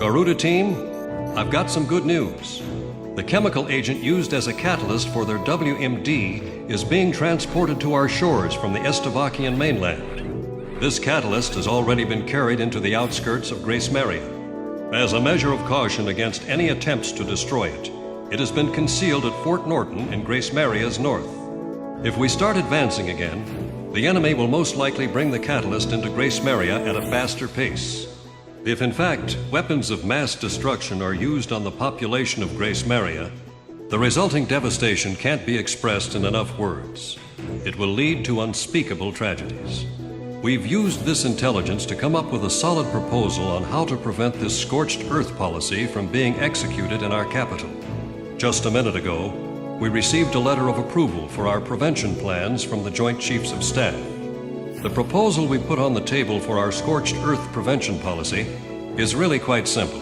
Garuda team, I've got some good news. The chemical agent used as a catalyst for their WMD is being transported to our shores from the Estevakian mainland. This catalyst has already been carried into the outskirts of Grace Maria. As a measure of caution against any attempts to destroy it, it has been concealed at Fort Norton in Grace Maria's north. If we start advancing again, the enemy will most likely bring the catalyst into Grace Maria at a faster pace. If in fact weapons of mass destruction are used on the population of Grace Maria, the resulting devastation can't be expressed in enough words. It will lead to unspeakable tragedies. We've used this intelligence to come up with a solid proposal on how to prevent this scorched earth policy from being executed in our capital. Just a minute ago, we received a letter of approval for our prevention plans from the Joint Chiefs of Staff. The proposal we put on the table for our scorched earth prevention policy is really quite simple.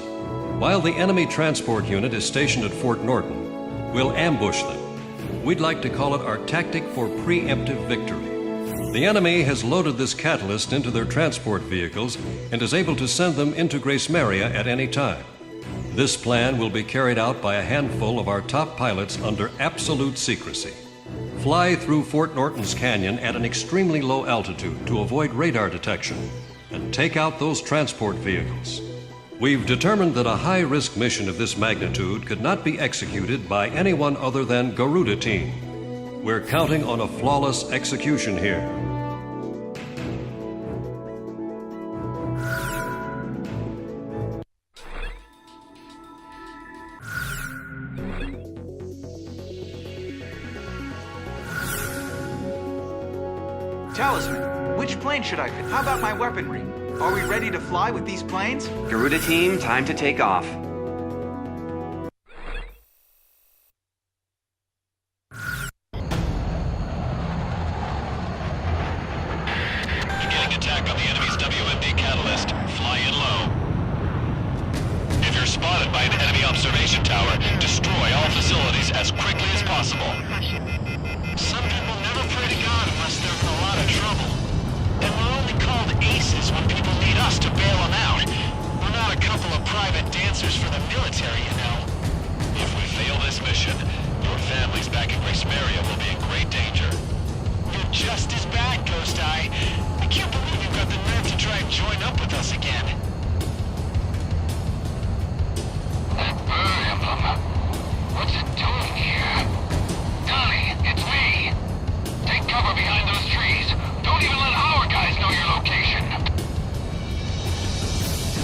While the enemy transport unit is stationed at Fort Norton, we'll ambush them. We'd like to call it our tactic for preemptive victory. The enemy has loaded this catalyst into their transport vehicles and is able to send them into Grace Maria at any time. This plan will be carried out by a handful of our top pilots under absolute secrecy. Fly through Fort Norton's canyon at an extremely low altitude to avoid radar detection and take out those transport vehicles. We've determined that a high-risk mission of this magnitude could not be executed by anyone other than Garuda team. We're counting on a flawless execution here. Talisman, which plane should I pick? How about my weaponry? Are we ready to fly with these planes? Garuda team, time to take off. Beginning attack on the enemy's WMD catalyst. Fly in low. If you're spotted by an enemy observation tower, destroy all facilities as quickly as possible. Some people never pray to God unless they're in a lot of trouble. And we're only called aces when people need us to bail them out. We're not a couple of private dancers for the military, you know. If we fail this mission, your families back in Grace Maria will be in great danger. You're just as bad, Ghost Eye. I can't believe you've got the nerve to try and join up with us again. That bird emblem. What's it doing here? Donnie, it's me! Take cover behind those trees. Don't even let our guys know your location.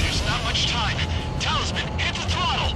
There's not much time. Talisman, hit the throttle!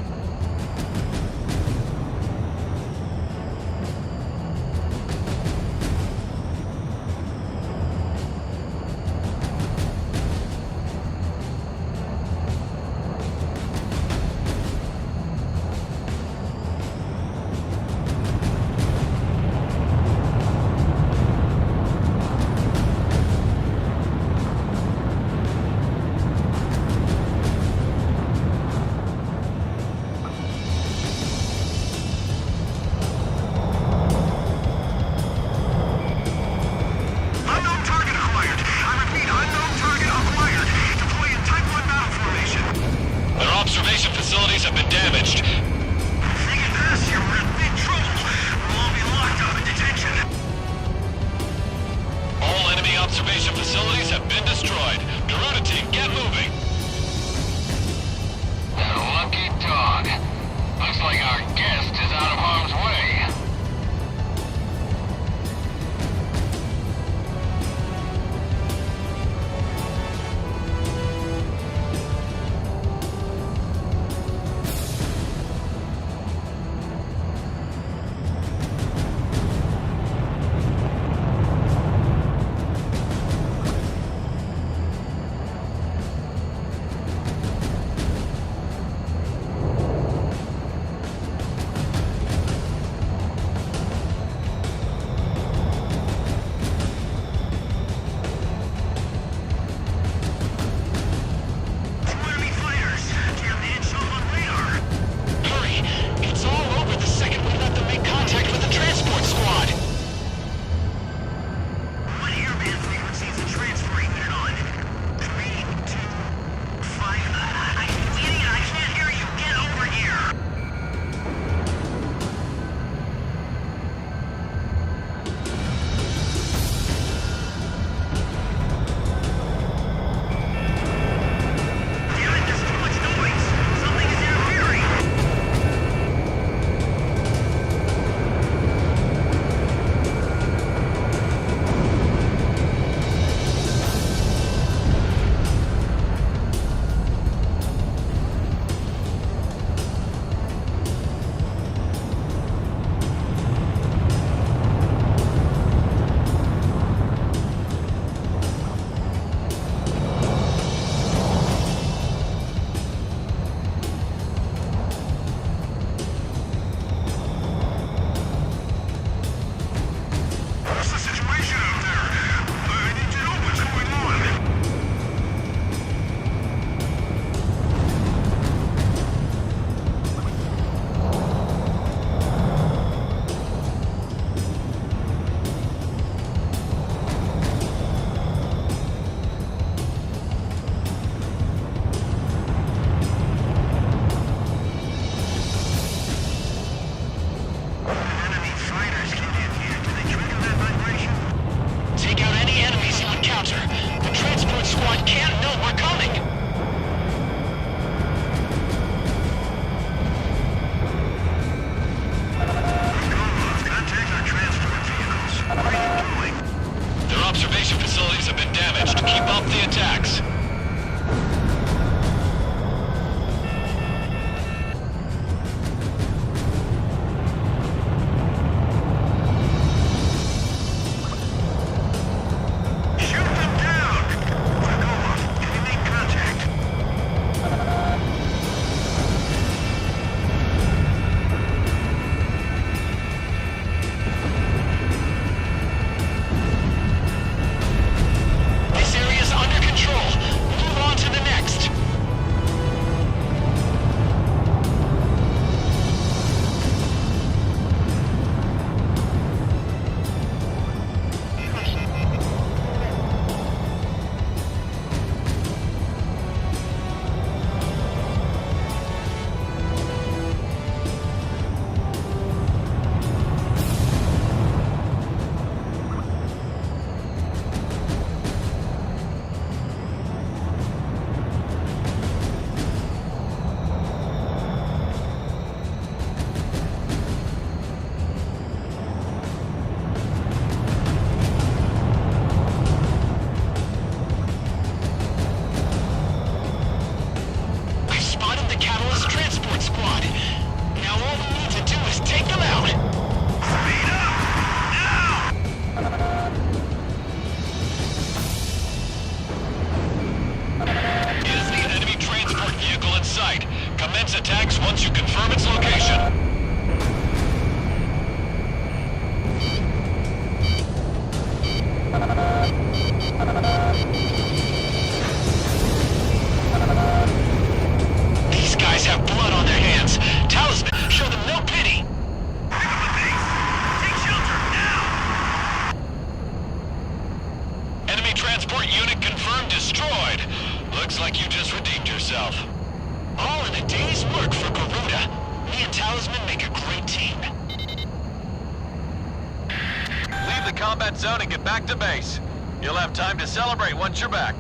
combat zone and get back to base. You'll have time to celebrate once you're back.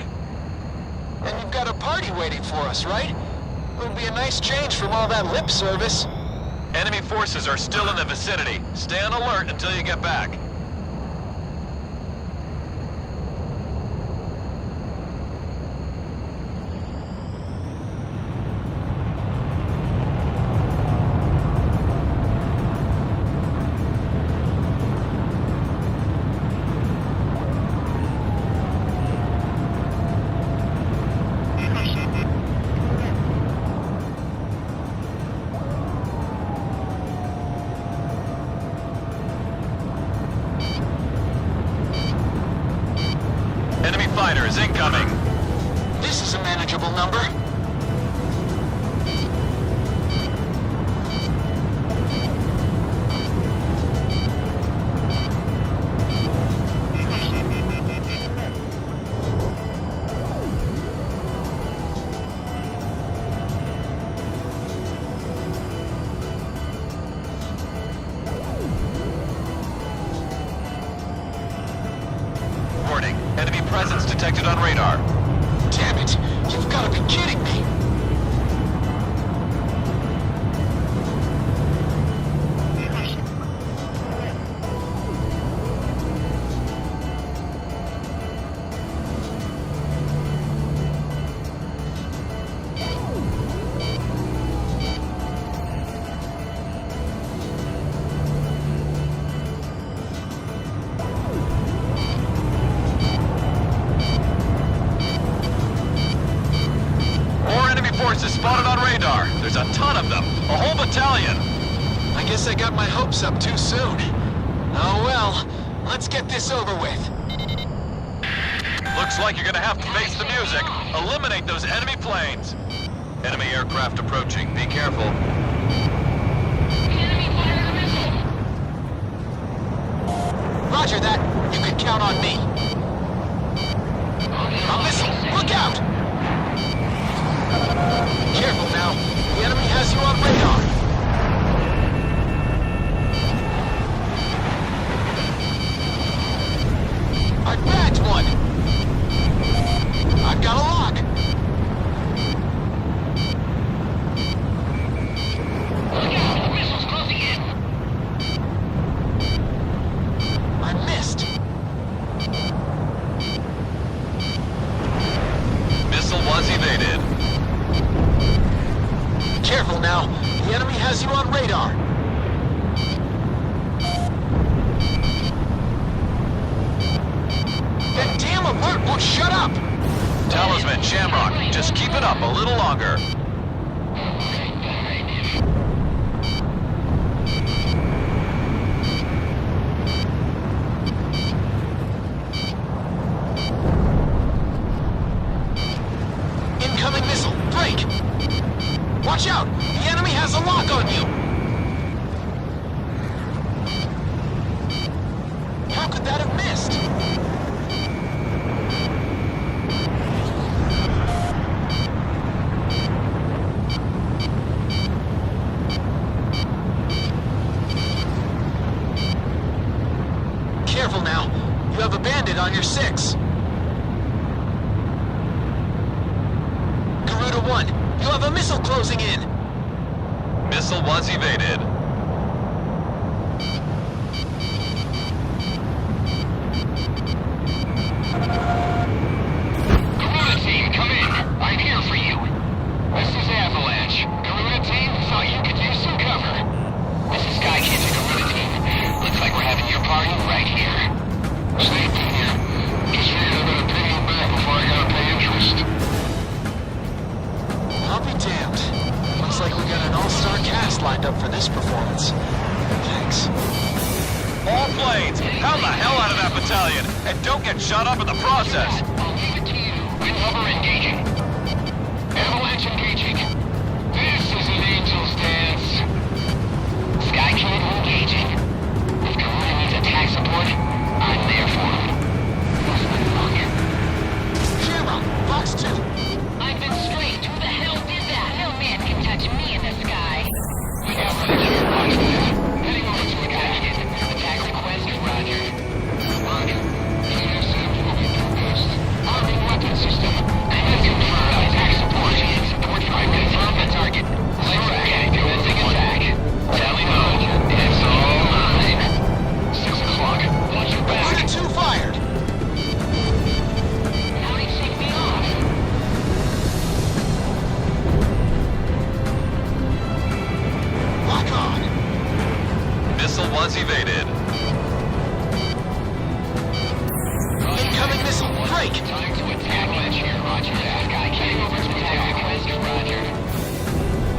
And you've got a party waiting for us, right? It would be a nice change from all that lip service. Enemy forces are still in the vicinity. Stay on alert until you get back. Enemy fighters incoming. This is a manageable number. Warning, enemy presence detected on radar. Damn it! You've got to be kidding me! Forces spotted on radar. There's a ton of them. A whole battalion. I guess I got my hopes up too soon. Oh well, let's get this over with. Looks like you're gonna have to face the music. Eliminate those enemy planes. Enemy aircraft approaching. Be careful. Enemy fired a missile. Roger that. You can count on me. A missile! Look out! Careful now. The enemy has you on radar. I bagged one. I've got a lock. Look out! The missile's closing in. I missed. Missile was evaded. Careful now. The enemy has you on radar. That damn alert won't shut up! Talisman, Shamrock, just keep it up a little longer. Incoming missile. Break! Watch out! The enemy has a lock on you! How could that have missed? Careful now. You have a bandit on your 6. Garuda 1, you have a missile closing in. Missile was evaded. Garuda team, come in. I'm here for you. This is Avalanche. Garuda team, thought you could use some cover. This is Sky Kid to Garuda team. Looks like we're having your party right here. Same here. Just figured I better pay you back before I gotta pay interest. I'll be damned. Looks like we got an all-star cast lined up for this performance. Thanks. All planes, pound the hell out of that battalion, and don't get shot up in the process. I'll leave it to you. Wind hover engaging. Avalanche engaging. This is an angel's dance. Sky Kid engaging. If Garuda needs attack support, I'm there for him. Who's the fuck? Shamrock, box 2. I've been straight. Who the hell did that? No man can touch me in the sky. We got one here, box 2. Heading over to Sky Kid. Attack request, roger. was evaded. Incoming missile, break! Time to attack. Avalanche here, roger that. Sky Kid, over to attack. Roger.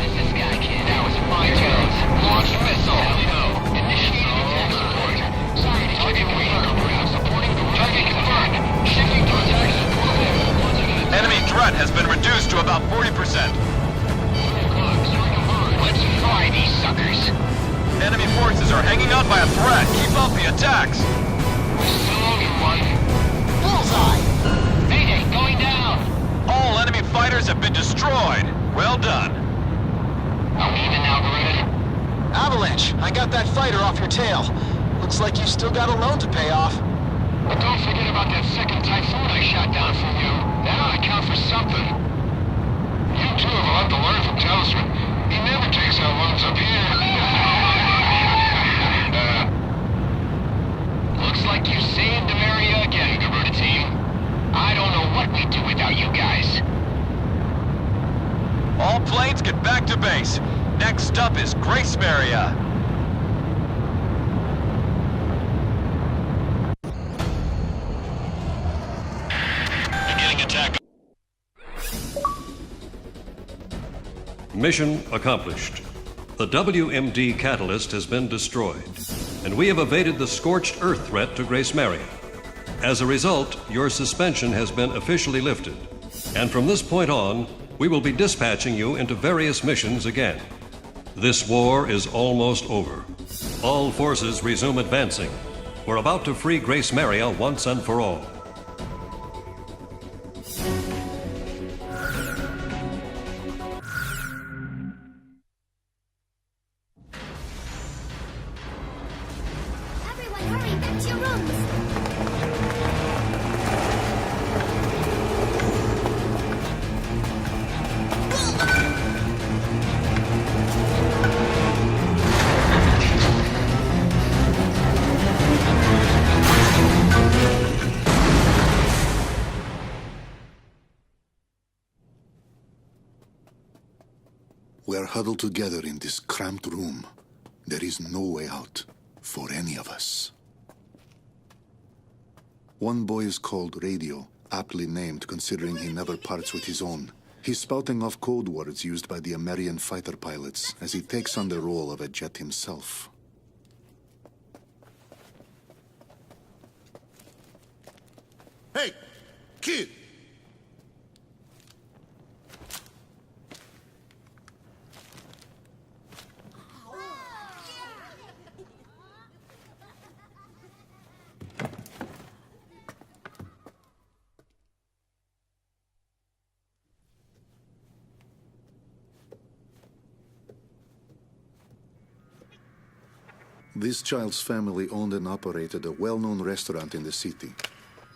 This is Sky Kid. That was fine, Jones. Launch missile. No. Initiating attack support. Sorry to keep you waiting. Supporting the target confirmed. Shifting to attack support. Enemy threat has been reduced to about 40%. Let's fry these suckers. Enemy forces are hanging on by a thread. Keep up the attacks. Slowly, one. Bullseye! Mayday, going down. All enemy fighters have been destroyed. Well done. Are we even now, Garuda? Avalanche, I got that fighter off your tail. Looks like you still got a loan to pay off. But don't forget about that second typhoon I shot down from you. That ought to count for something. You two have a lot to learn from Talisman. He never takes out loans up here. Looks like you saved the area again, Garuda team. I don't know what we'd do without you guys. All planes get back to base. Next up is Grace Maria. Beginning attack. Mission accomplished. The WMD catalyst has been destroyed, and we have evaded the scorched earth threat to Grace Maria. As a result, your suspension has been officially lifted, and from this point on, we will be dispatching you into various missions again. This war is almost over. All forces resume advancing. We're about to free Grace Maria once and for all. Everyone, hurry, back to your rooms! We're huddled together in this cramped room. There is no way out for any of us. One boy is called Radio, aptly named considering he never parts with his own. He's spouting off code words used by the American fighter pilots as he takes on the role of a jet himself. Hey, kid! This child's family owned and operated a well-known restaurant in the city.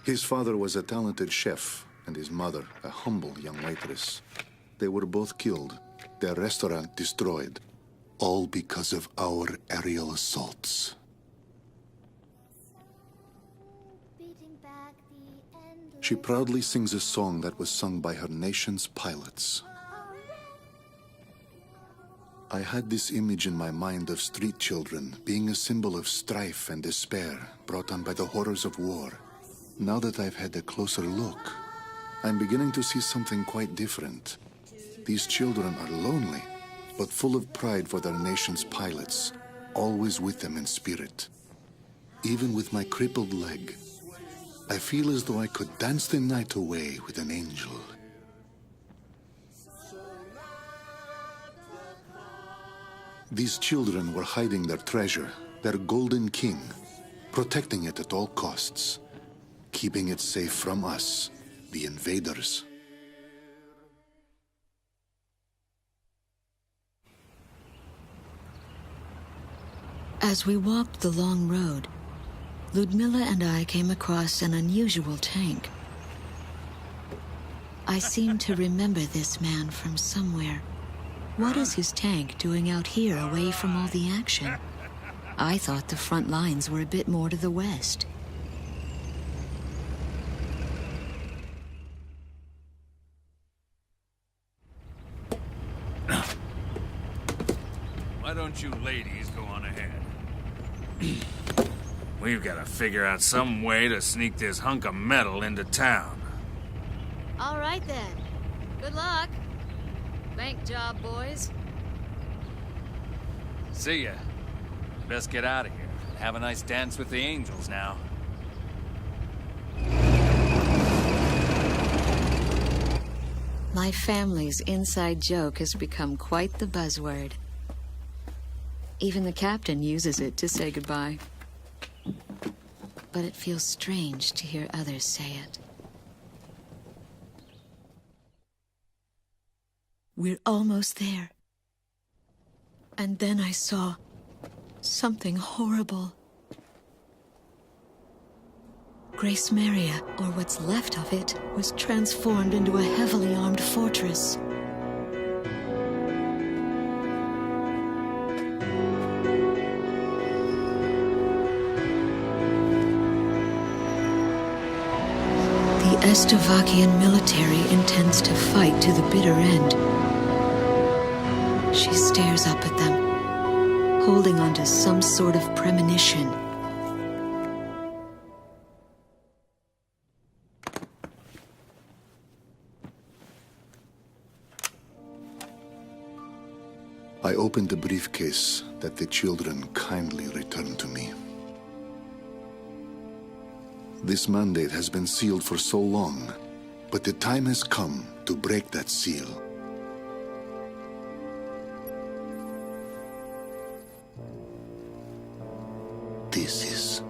His father was a talented chef, and his mother a humble young waitress. They were both killed, their restaurant destroyed, all because of our aerial assaults. She proudly sings a song that was sung by her nation's pilots. I had this image in my mind of street children being a symbol of strife and despair brought on by the horrors of war. Now that I've had a closer look, I'm beginning to see something quite different. These children are lonely, but full of pride for their nation's pilots, always with them in spirit. Even with my crippled leg, I feel as though I could dance the night away with an angel. These children were hiding their treasure, their golden king, protecting it at all costs, keeping it safe from us, the invaders. As we walked the long road, Ludmilla and I came across an unusual tank. I seem to remember this man from somewhere. What is his tank doing out here away from all the action? I thought the front lines were a bit more to the west. Why don't you ladies go on ahead? We've got to figure out some way to sneak this hunk of metal into town. All right then. Good luck. Bank job, boys. See ya. Best get out of here. Have a nice dance with the angels now. My family's inside joke has become quite the buzzword. Even the captain uses it to say goodbye. But it feels strange to hear others say it. We're almost there. And then I saw something horrible. Grace Maria, or what's left of it, was transformed into a heavily armed fortress. The Estavakian military intends to fight to the bitter end. She stares up at them, holding on to some sort of premonition. I opened the briefcase that the children kindly returned to me. This mandate has been sealed for so long, but the time has come to break that seal. This is